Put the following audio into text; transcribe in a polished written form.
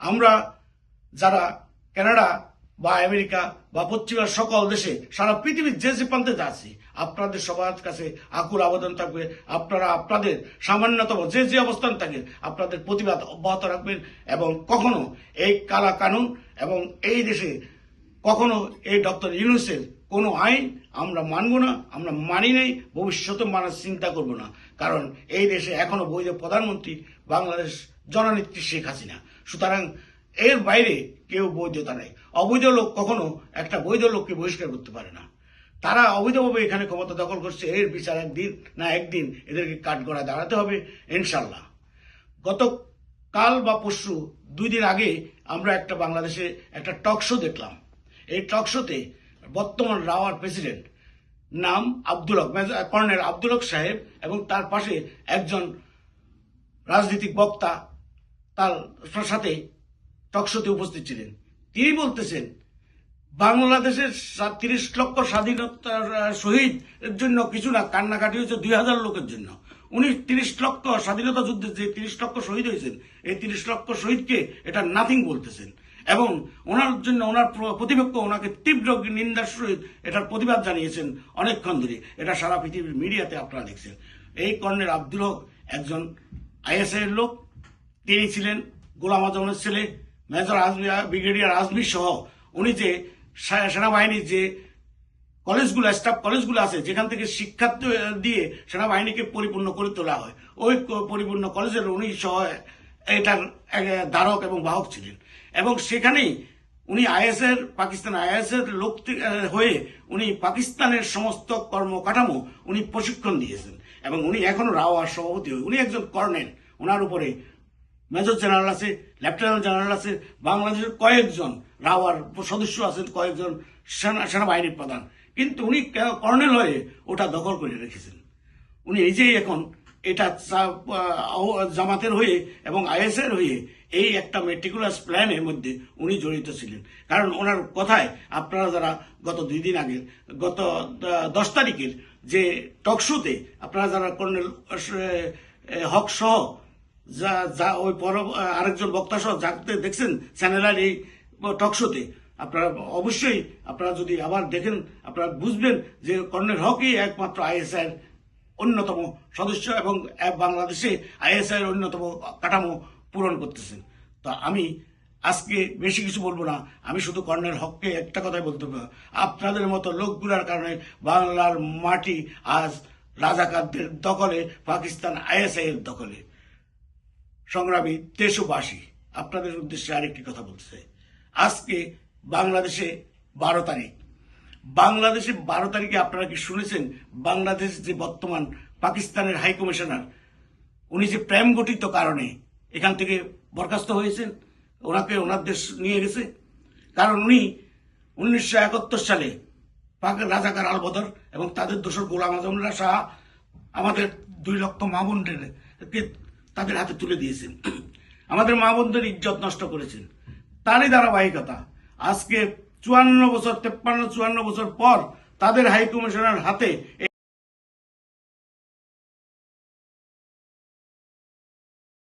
আমরা যারা কানাডা বা আমেরিকা বা পশ্চিমের সকল দেশে সারা পৃথিবীর যে যে প্রান্তে আছি, আপনাদের সবার কাছে আকুল আবেদন থাকবে, আপনারা আপনাদের সামান্যতম যে যে অবস্থান থাকে আপনাদের প্রতিবাদ অব্যাহত রাখবেন এবং কখনো এই কালা কানুন এবং এই দেশে কখনো এই ডক্টর ইউনূসের কোনো আইন আমরা মানব না, আমরা মানি নাই, ভবিষ্যতে মানার চিন্তা করব না। কারণ এই দেশে এখনো বৈধ প্রধানমন্ত্রী বাংলাদেশ জননেত্রী শেখ হাসিনা। সুতরাং এর বাইরে কেউ বৈধতা নেই। অবৈধ লোক কখনো একটা বৈধ লোককে বহিষ্কার করতে পারে না। তারা অবৈধভাবে এখানে ক্ষমতা দখল করছে, এর বিচার একদিন না একদিন এদেরকে কাঠগড়ায় দাঁড়াতে হবে ইনশাল্লাহ। গতকাল বা পরশু 2 দিন আগে আমরা একটা বাংলাদেশে একটা টক শো দেখলাম। এই টক শোতে বর্তমান রাওয়ার প্রেসিডেন্ট নাম আব্দুল হক, কর্নেল আব্দুল হক সাহেব এবং তার পাশে একজন রাজনৈতিক বক্তা তার সাথে টক শোতে উপস্থিত ছিলেন। তিনি বলতেছেন বাংলাদেশের 30 লক্ষ স্বাধীনতার শহীদ এর জন্য কিছু না, কান্নাকাটি হয়েছে 2000 লোকের জন্য। উনি 30 লক্ষ স্বাধীনতা যুদ্ধে যে 30 লক্ষ শহীদ হয়েছেন, এই 30 লক্ষ শহীদকে এটা নাথিং বলতেছেন এবং ওনার জন্য ওনার প্রতিপক্ষ ওনাকে তীব্র নিন্দার সহিত এটার প্রতিবাদ জানিয়েছেন অনেকক্ষণ ধরে। এটা সারা পৃথিবীর মিডিয়াতে আপনারা দেখছেন। এই কর্নেল আব্দুল হক একজন আইএসআই এর লোক। তিনি ছিলেন গোলাম আজমের ছেলে। মেজর আজমি, ব্রিগেডিয়ার আজমি সহ উনি যে সেনাবাহিনীর যে কলেজগুলো, স্টাফ কলেজগুলো আছে যেখান থেকে শিক্ষা দিয়ে সেনাবাহিনীকে পরিপূর্ণ করে তোলা হয়, ওই পরিপূর্ণ কলেজের উনি সহ এটার ধারক এবং বাহক ছিলেন এবং সেখানেই উনি আইএসের পাকিস্তান আইএসের লোক হয়ে উনি পাকিস্তানের সমস্ত কর্মকাঠামো উনি প্রশিক্ষণ দিয়েছেন এবং উনি এখনো রাওয়ার সভাপতি হয়ে উনি একজন কর্নেল। ওনার উপরে মেজর জেনারেল আছে, লেফটেন্যান্ট জেনারেল আছে, বাংলাদেশের কয়েকজন রাওয়ার সদস্য আছেন, কয়েকজন সেনাবাহিনীর প্রধান, কিন্তু উনি কর্নেল হয়ে ওটা দখল করে রেখেছেন। উনি নিজেই এখন এটা জামাতের হয়ে এবং আইএসের হয়ে এই একটা মেটিকুলাস প্ল্যানের মধ্যে উনি জড়িত ছিলেন। কারণ ওনার কথায় আপনারা যারা গত 2 দিন আগে গত 10 তারিখের যে টক শোতে আপনারা যারা কর্নেল হক সহ যা ওই আরেকজন বক্তা সহ যাকে দেখছেন চ্যানেলের এই টক শোতে, আপনারা অবশ্যই আপনারা যদি আবার দেখেন আপনারা বুঝবেন যে কর্নেল হকই একমাত্র আইএসআই এর অন্যতম সদস্য এবং বাংলাদেশে আইএসআই এর অন্যতম কাঠামো পূরণ করতেছেন। তো আমি আজকে বেশি কিছু বলবো না, আমি শুধু কর্নেল হককে একটা কথাই বলতে পারবো, আপনাদের মতো লোকগুলার কারণে বাংলার মাটি আজ রাজাকারদের দখলে, পাকিস্তান আইএসআই এর দখলে। সংগ্রামী দেশবাসী, আপনাদের উদ্দেশ্যে আরেকটি কথা বলতে চাই। আজকে বাংলাদেশে 12 তারিখ। বাংলাদেশে 12 তারিখে আপনারা কি শুনেছেন বাংলাদেশ যে বর্তমান পাকিস্তানের হাই কমিশনার উনি যে প্রেম গঠিত কারণে এখান থেকে বরখাস্ত হয়েছেন, ওনাকে ওনার দেশ নিয়ে গেছে। কারণ উনি 1971 সালে রাজাকার আল বদর এবং তাদের দোসর গোলাম আজমরা শাহ আমাদের 2 লক্ষ মা বোনদেরকে তাদের হাতে তুলে দিয়েছেন, আমাদের মা বোনদের ইজ্জত নষ্ট করেছেন। তারই ধারাবাহিকতা আজকে 54 বছর 53-54 বছর পর তাদের হাই কমিশনার হাতে